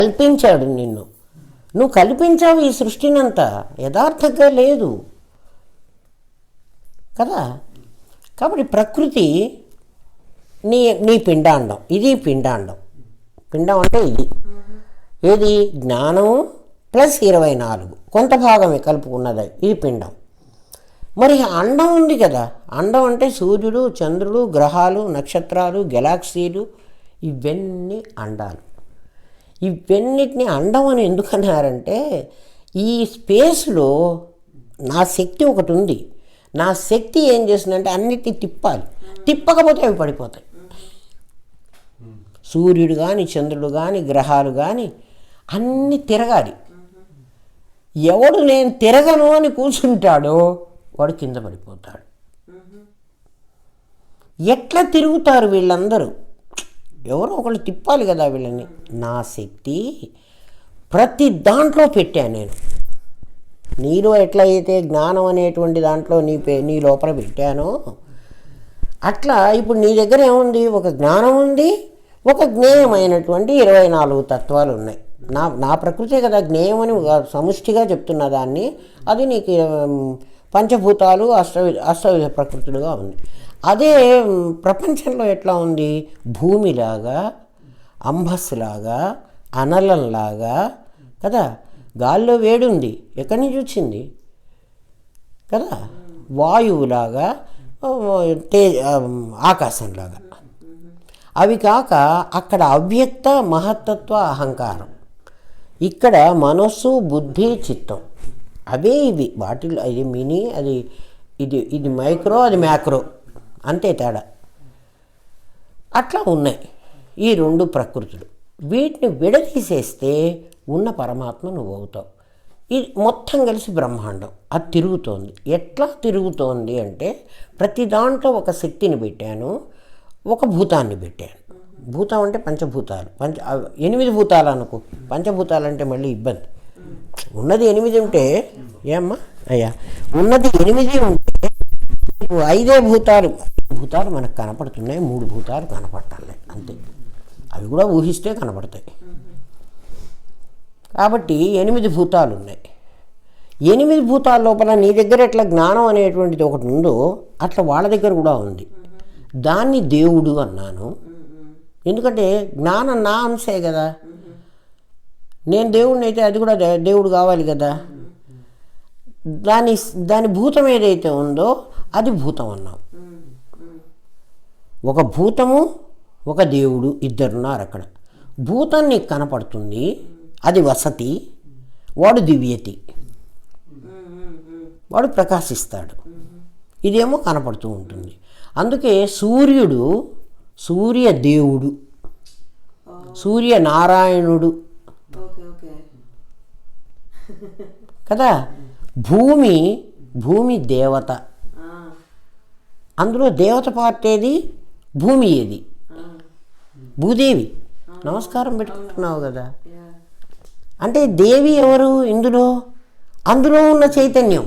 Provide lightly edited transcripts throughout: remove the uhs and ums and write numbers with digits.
కల్పించాడు నిన్ను. నువ్వు కల్పించావు ఈ సృష్టినంతా, యథార్థంగా లేదు కదా. కాబట్టి ప్రకృతి నీ పిండాండం, ఇది పిండాండం. పిండం అంటే ఇది ఏది జ్ఞానము ప్లస్ 24 కొంత భాగమే కలుపుకున్నది, ఇది పిండం. మరి అండం ఉంది కదా, అండం అంటే సూర్యుడు, చంద్రుడు, గ్రహాలు, నక్షత్రాలు, గెలాక్సీలు, ఇవన్నీ అండాలు. ఇవన్నిటిని అండం అని ఎందుకన్నారంటే, ఈ స్పేస్లో నా శక్తి ఒకటి ఉంది. నా శక్తి ఏం చేస్తుందంటే అన్నిటిని తిప్పాలి, తిప్పకపోతే అవి పడిపోతాయి. సూర్యుడు కానీ, చంద్రుడు కానీ, గ్రహాలు కానీ అన్నీ తిరగాలి. ఎవడు నేను తిరగను అని కూర్చుంటాడో వాడు కింద పడిపోతాడు. ఎట్లా తిరుగుతారు వీళ్ళందరూ? ఎవరో ఒకళ్ళు తిప్పాలి కదా వీళ్ళని. నా శక్తి ప్రతి దాంట్లో పెట్టాను నేను. నీలో ఎట్లయితే జ్ఞానం అనేటువంటి దాంట్లో నీ లోపల పెట్టానో అట్లా ఇప్పుడు నీ దగ్గర ఏముంది? ఒక జ్ఞానం ఉంది, ఒక జ్ఞేయమైనటువంటి 24 తత్వాలు ఉన్నాయి. నా ప్రకృతే కదా జ్ఞేయం అని సముష్టిగా చెప్తున్న దాన్ని. అది నీకు పంచభూతాలు అష్టవిధ ప్రకృతులుగా ఉంది. అదే ప్రపంచంలో ఎట్లా ఉంది? భూమిలాగా, అంబస్లాగా, అనలంలాగా కదా. గాల్లో వేడి ఉంది, ఎక్కడి నుంచి వచ్చింది కదా. వాయువులాగా, ఆకాశంలాగా. అవి కాక అక్కడ అవ్యక్త మహత్తత్వ అహంకారం, ఇక్కడ మనస్సు, బుద్ధి, చిత్తం. అవే ఇవి. వాటిలో ఇది మినీ, అది ఇది మైక్రో, అది మ్యాక్రో, అంతే తేడా. అట్లా ఉన్నాయి ఈ 2 ప్రకృతులు. వీటిని విడదీసేస్తే ఉన్న పరమాత్మ నువ్వు అవుతావు. ఇది మొత్తం కలిసి బ్రహ్మాండం. అది తిరుగుతోంది. ఎట్లా తిరుగుతోంది అంటే, ప్రతి దాంట్లో ఒక శక్తిని పెట్టాను, ఒక భూతాన్ని పెట్టాను. భూతం అంటే పంచభూతాలు, 8 భూతాలు అనుకో. పంచభూతాలు అంటే మళ్ళీ ఇబ్బంది. ఉన్నది 8 ఉంటే ఏమ్మా అయ్యా, ఉన్నది 8 ఉంటే 5 భూతాలు మనకు కనపడుతున్నాయి, 3 భూతాలు కనపడాలి అంతే. అవి కూడా ఊహిస్తే కనపడతాయి. కాబట్టి 8 భూతాలు ఉన్నాయి. 8 భూతాల లోపల నీ దగ్గర ఎట్లా జ్ఞానం అనేటువంటిది ఒకటి ఉందో అట్లా వాళ్ళ దగ్గర కూడా ఉంది. దాన్ని దేవుడు అన్నాను. ఎందుకంటే జ్ఞానం నా అంశే కదా. నేను దేవుడిని అయితే అది కూడా దేవుడు కావాలి కదా. దాని భూతం ఏదైతే ఉందో అది భూతం అన్నాం. ఒక భూతము, ఒక దేవుడు, ఇద్దరున్నారు అక్కడ. భూతం నీకు కనపడుతుంది, అది వసతి, వాడు దివ్యతి, వాడు ప్రకాశిస్తాడు. ఇదేమో కనపడుతూ ఉంటుంది. అందుకే సూర్యుడు సూర్యదేవుడు, సూర్యనారాయణుడు కదా. భూమి దేవత. అందులో దేవత పార్ట్ ఏది? భూమి ఏది? భూదేవి. నమస్కారం పెట్టుకుంటున్నావు కదా. అంటే దేవి ఎవరు ఇందులో? అందులో ఉన్న చైతన్యం,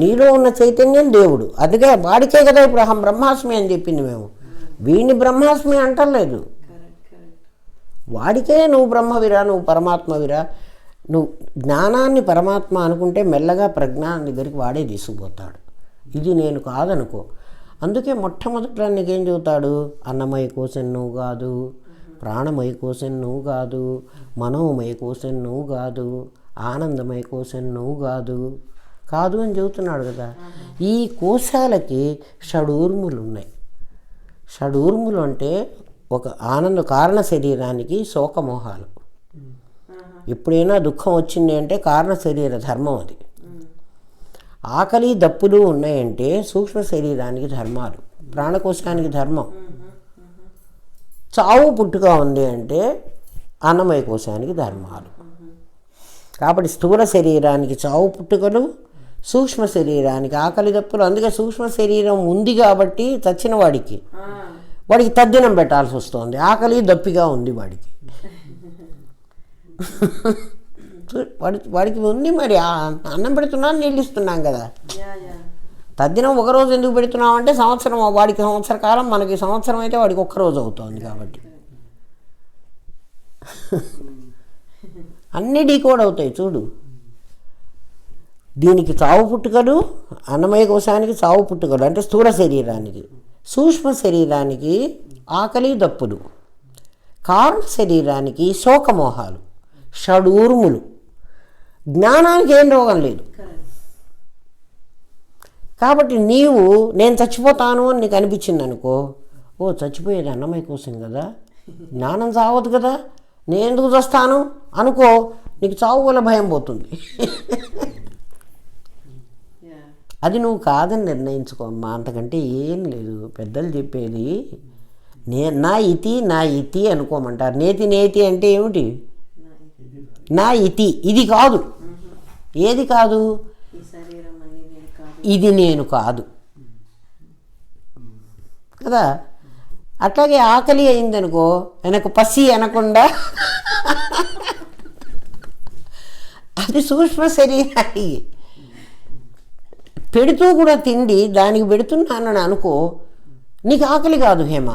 నీలో ఉన్న చైతన్యం దేవుడు. అదిగా వాడికే కదా ఇప్పుడు అహం బ్రహ్మాస్మి అని చెప్పింది మేము. వీడిని బ్రహ్మాస్మి అంటలేదు. వాడికే నువ్వు బ్రహ్మవిరా, నువ్వు పరమాత్మవిరా. నువ్వు జ్ఞానాన్ని పరమాత్మ అనుకుంటే మెల్లగా ప్రజ్ఞానం దగ్గరికి వాడే తీసుకుపోతాడు. ఇది నేను కాదనుకో. అందుకే మొట్టమొదట నీకేం చెబుతాడు? అన్నమయ కోశం నువ్వు కాదు, ప్రాణమయ కోశం నువ్వు కాదు, మనోమయ కోశం నువ్వు కాదు, ఆనందమయ కోశం నువ్వు కాదు అని చెబుతున్నాడు కదా. ఈ కోశాలకి షడూర్ములు ఉన్నాయి. షడూర్ములు అంటే ఒక ఆనంద కారణ శరీరానికి శోకమోహాలు. ఎప్పుడైనా దుఃఖం వచ్చింది అంటే కారణ శరీర ధర్మం అది. ఆకలి దప్పులు ఉన్నాయంటే సూక్ష్మ శరీరానికి ధర్మాలు, ప్రాణకోశానికి ధర్మం. చావు పుట్టుక ఉంది అంటే అన్నమయ కోశానికి ధర్మాలు. కాబట్టి స్థూల శరీరానికి చావు పుట్టుకలు, సూక్ష్మ శరీరానికి ఆకలి దప్పులు. అందుకే సూక్ష్మ శరీరం ఉంది కాబట్టి చచ్చిన వాడికి తద్దినం పెట్టాల్సి వస్తుంది. ఆకలి దప్పిగా ఉంది వాడికి. వాడికి ఉంది మరి. అన్నం పెడుతున్నాను, నీళ్ళు ఇస్తున్నాం కదా. తద్దినం ఒకరోజు ఎందుకు పెడుతున్నాం అంటే సంవత్సరం, వాడికి సంవత్సర కాలం, మనకి సంవత్సరం అయితే వాడికి ఒక్కరోజు అవుతుంది కాబట్టి. అన్నీ డీకోడ్ అవుతాయి చూడు. దీనికి చావు పుట్టుకలు, అన్నమయ కోశానికి చావు పుట్టుకలు అంటే స్థూల శరీరానికి. సూక్ష్మ శరీరానికి ఆకలి దప్పులు, కారణ శరీరానికి శోకమోహాలు, షడూర్ములు. జ్ఞానానికి ఏం రోగం లేదు. కాబట్టి నీవు నేను చచ్చిపోతాను అని నీకు అనిపించింది అనుకో, ఓ చచ్చిపోయేది అన్నమయ కోసం కదా, జ్ఞానం చావదు కదా, నేను ఎందుకు చస్తాను అనుకో, నీకు చావు వల్ల భయం పోతుంది. అది నువ్వు కాదని నిర్ణయించుకో అమ్మా, అంతకంటే ఏం లేదు. పెద్దలు చెప్పేది నా ఇతి అనుకోమంటారు. నేతి అంటే ఏమిటి? నా ఇది కాదు. ఏది కాదు? ఇది నేను కాదు కదా. అట్లాగే ఆకలి అయిందనుకో, వెనక పసి అనకుండా అది సూక్ష్మ శరీరానికి పెడుతూ కూడా తిండి దానికి పెడుతున్నానని అనుకో, నీకు ఆకలి కాదు హేమ,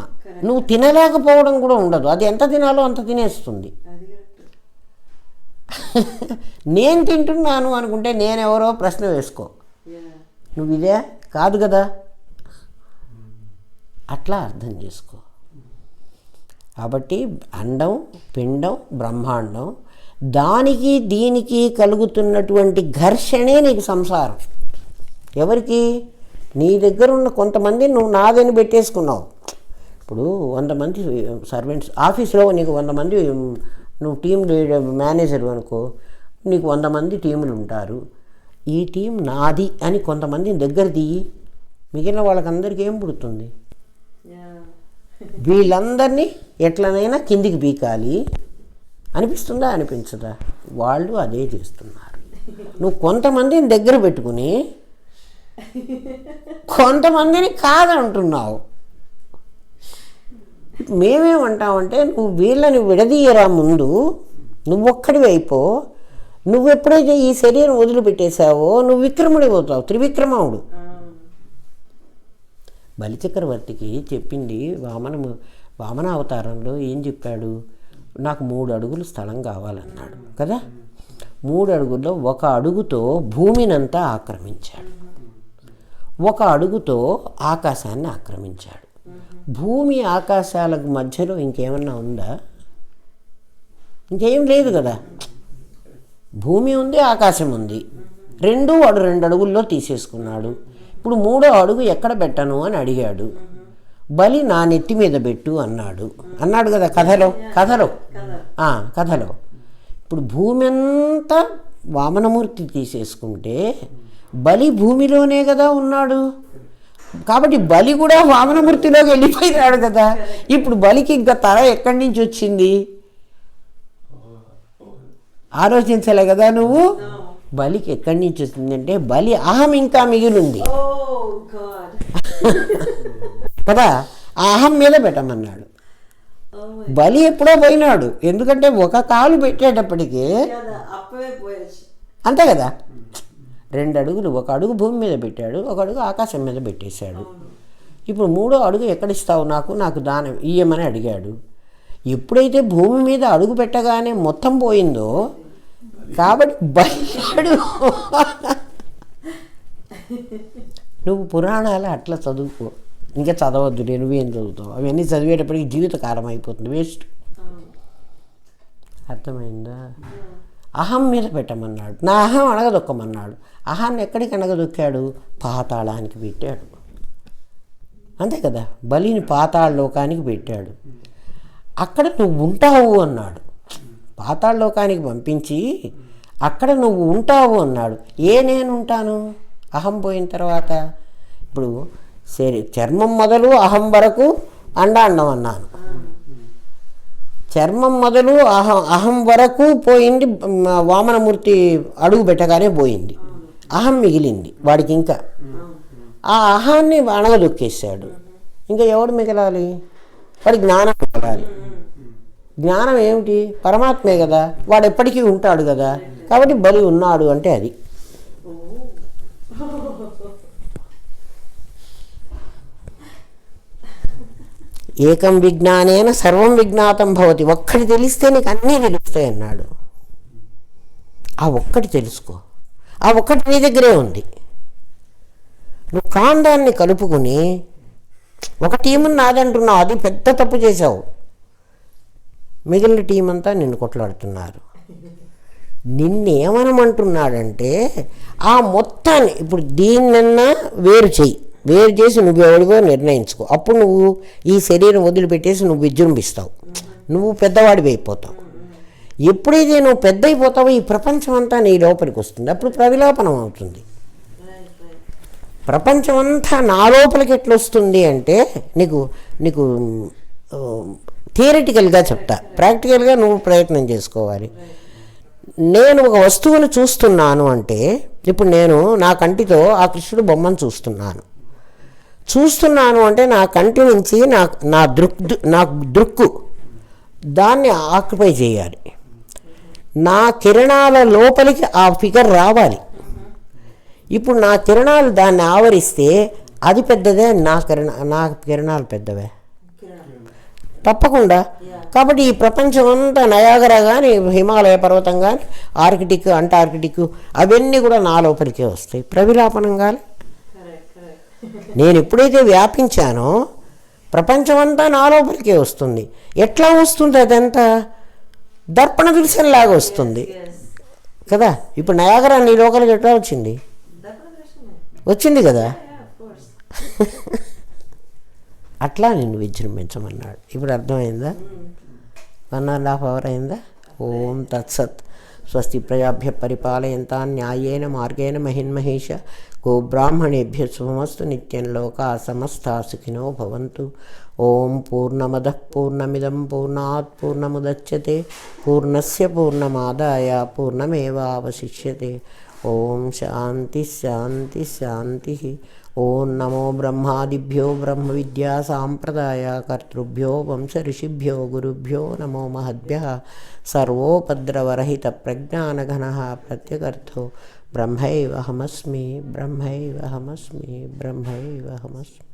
నువ్వు తినలేకపోవడం కూడా ఉండదు. అది ఎంత తినాలో అంత తినేస్తుంది. నేను తింటున్నాను అనుకుంటే నేనెవరో ప్రశ్న వేసుకో. నువ్వు ఇదే కాదు కదా, అట్లా అర్థం చేసుకో. కాబట్టి అండం, పిండం, బ్రహ్మాండం, దానికి దీనికి కలుగుతున్నటువంటి ఘర్షణే నీకు సంసారం. ఎవరికి? నీ దగ్గర ఉన్న కొంతమంది నువ్వు నాదని పెట్టేసుకున్నావు. ఇప్పుడు 100 మంది సర్వెంట్స్ ఆఫీస్లో, నీకు 100 మంది, నువ్వు టీం లీడర్ మేనేజర్ అనుకో, నీకు 100 మంది టీములు ఉంటారు. ఈ టీం నాది అని కొంతమందిని దగ్గర దిగి మిగిలిన వాళ్ళకందరికీ ఏం పుడుతుంది? వీళ్ళందరినీ ఎట్లనైనా కిందికి బీకాలి అనిపిస్తుందా? అనిపించదా? వాళ్ళు అదే చేస్తున్నారు. నువ్వు కొంతమందిని దగ్గర పెట్టుకుని కొంతమందిని కాదంటున్నావు. మేమేమంటామంటే, నువ్వు వీళ్ళని విడదీయరా, ముందు నువ్వొక్కడివి అయిపో. నువ్వు ఎప్పుడైతే ఈ శరీరం వదిలిపెట్టేశావో నువ్వు విక్రముడిపోతావు, త్రివిక్రముడు. బలిచక్రవర్తికి చెప్పింది వామన అవతారంలో ఏం చెప్పాడు? నాకు 3 అడుగులు స్థలం కావాలన్నాడు కదా. 3 అడుగుల్లో 1 అడుగుతో భూమినంతా ఆక్రమించాడు, 1 అడుగుతో ఆకాశాన్ని ఆక్రమించాడు. భూమి ఆకాశాలకు మధ్యలో ఇంకేమన్నా ఉందా? ఇంకేం లేదు కదా. భూమి ఉంది, ఆకాశం ఉంది, 2 అడుగుల్లో తీసేసుకున్నాడు. ఇప్పుడు 3వ అడుగు ఎక్కడ పెట్టను అని అడిగాడు. బలి నా నెత్తి మీద పెట్టు అన్నాడు కదా కథలో. ఇప్పుడు భూమి అంతా వామనమూర్తి తీసేసుకుంటే బలి భూమిలోనే కదా ఉన్నాడు. కాబట్టి బలి కూడా వామనమూర్తిలోకి వెళ్ళిపోయినాడు కదా. ఇప్పుడు బలికి ఇంకా తల ఎక్కడి నుంచి వచ్చింది ఆలోచించలే కదా నువ్వు. బలికి ఎక్కడి నుంచి వచ్చిందంటే బలి అహం ఇంకా మిగిలింది కదా, ఆ అహం మీద పెట్టమన్నాడు. బలి ఎప్పుడో పోయినాడు, ఎందుకంటే 1 కాలు పెట్టేటప్పటికీ అంతే కదా. 2 అడుగులు, 1 అడుగు భూమి మీద పెట్టాడు, 1 అడుగు ఆకాశం మీద పెట్టేశాడు. ఇప్పుడు 3వ అడుగు ఎక్కడిస్తావు నాకు దానం ఇయ్యమని అడిగాడు. ఎప్పుడైతే భూమి మీద అడుగు పెట్టగానే మొత్తం పోయిందో, కాబట్టి బయలు నువ్వు పురాణాలు అట్లా చదువుకో, ఇంకా చదవద్దు. నువ్వేం చదువుతావు? అవన్నీ చదివేటప్పటికి జీవితకాలం అయిపోతుంది, వేస్ట్. అర్థమైందా? అహం మీద పెట్టమన్నాడు, నా అహం అణగదొక్కమన్నాడు. అహాన్ని ఎక్కడికి అణగదొక్కాడు? పాతాళానికి పెట్టాడు, అంతే కదా. బలిని పాతాళ లోకానికి పెట్టాడు. అక్కడ నువ్వు ఉంటావు అన్నాడు. పాతాళ లోకానికి పంపించి అక్కడ నువ్వు ఉంటావు అన్నాడు. నేను ఉంటాను అహం పోయిన తర్వాత? ఇప్పుడు సరే, చర్మం మొదలు అహం వరకు అండం అన్నాను. చర్మం మొదలు అహం వరకు పోయింది, వామనమూర్తి అడుగు పెట్టగానే పోయింది. అహం మిగిలింది వాడికి. ఇంకా ఆ అహాన్ని అణగదొక్కేశాడు. ఇంకా ఎవడు మిగలాలి? వాడి జ్ఞానం మిగలాలి. జ్ఞానం ఏమిటి? పరమాత్మే కదా, వాడు ఎప్పటికీ ఉంటాడు కదా. కాబట్టి బలి ఉన్నాడు అంటే అది. ఏకం విజ్ఞానేన సర్వం విజ్ఞాతం భవతి. ఒక్కటి తెలిస్తే నీకు అన్నీ తెలుస్తాయి అన్నాడు. ఆ ఒక్కటి తెలుసుకో, ఆ ఒక్కటి నీ దగ్గరే ఉంది. నువ్వు కాండాన్ని కలుపుకుని ఒక టీముని నాదంటున్నావు, అది పెద్ద తప్పు చేశావు. మిగిలిన టీం అంతా నిన్ను కొట్లాడుతున్నారు. నిన్నేమనమంటున్నాడంటే ఆ మొత్తాన్ని ఇప్పుడు దీన్నన్నా వేరు చెయ్యి, వేరు చేసి నువ్వు ఎవడిగో నిర్ణయించుకో. అప్పుడు నువ్వు ఈ శరీరం వదిలిపెట్టేసి నువ్వు విజృంభిస్తావు, నువ్వు పెద్దవాడివి అయిపోతావు. ఎప్పుడైతే నువ్వు పెద్ద అయిపోతావో ఈ ప్రపంచం అంతా నీ లోపలికి వస్తుంది, అప్పుడు ప్రవిలాపనం అవుతుంది. ప్రపంచం అంతా నా లోపలికి ఎట్లా వస్తుంది అంటే నీకు నీకు థియరిటికల్గా చెప్తా, ప్రాక్టికల్గా నువ్వు ప్రయత్నం చేసుకోవాలి. నేను ఒక వస్తువును చూస్తున్నాను అంటే, ఇప్పుడు నేను నా కంటితో ఆ కృష్ణుడు బొమ్మను చూస్తున్నాను అంటే నా కంటి నుంచి నా దృక్కు దాన్ని ఆక్యుపై చేయాలి. నా కిరణాల లోపలికి ఆ ఫిగర్ రావాలి. ఇప్పుడు నా కిరణాలు దాన్ని ఆవరిస్తే అది పెద్దదే, నా కిరణాలు పెద్దవే తప్పకుండా. కాబట్టి ఈ ప్రపంచం అంతా నయాగరా కానీ, హిమాలయ పర్వతం కానీ, ఆర్కిటిక్, అంటార్కిటిక్ అవన్నీ కూడా నా లోపలికే వస్తాయి. ప్రవిలాపనం కానీ నేను ఎప్పుడైతే వ్యాపించానో ప్రపంచం అంతా నా లోపలికే వస్తుంది. ఎట్లా వస్తుంది? అదంతా దర్పణ దృశ్యంలాగా వస్తుంది కదా. ఇప్పుడు నయాగరా నీ లోపలికి ఎట్లా వచ్చింది కదా. అట్లా నిన్ను విజృంభించమన్నాడు. ఇప్పుడు అర్థమైందా? 1.5 అవర్ అయిందా? ఓం తత్సత్. స్వస్తి ప్రజాభ్య పరిపాలయంతా న్యాయేన మార్గేణ మహిన్మహేష. గోబ్రాహ్మణేభ్య శుభమస్తు. నిత్యం లోకా సమస్తా సుఖినో భవంతు. ఓం పూర్ణమదః పూర్ణమిదం పూర్ణాత్ పూర్ణముదచ్యతే పూర్ణస్య పూర్ణమాదాయ పూర్ణమేవావశిష్యతే. ఓం శాంతి శాంతి శాంతి. ఓం నమో బ్రహ్మాదిభ్యో బ్రహ్మ విద్యా సాంప్రదాయ కర్తృభ్యో వంశ ఋషిభ్యో గురుభ్యో నమో మహద్భ్యః. సర్వోపద్రవరహిత ప్రజ్ఞానఘనః ప్రత్యగర్థో బ్రహ్మైవహమస్మి బ్రహ్మైవహమస్మి బ్రహ్మైవహమస్మి.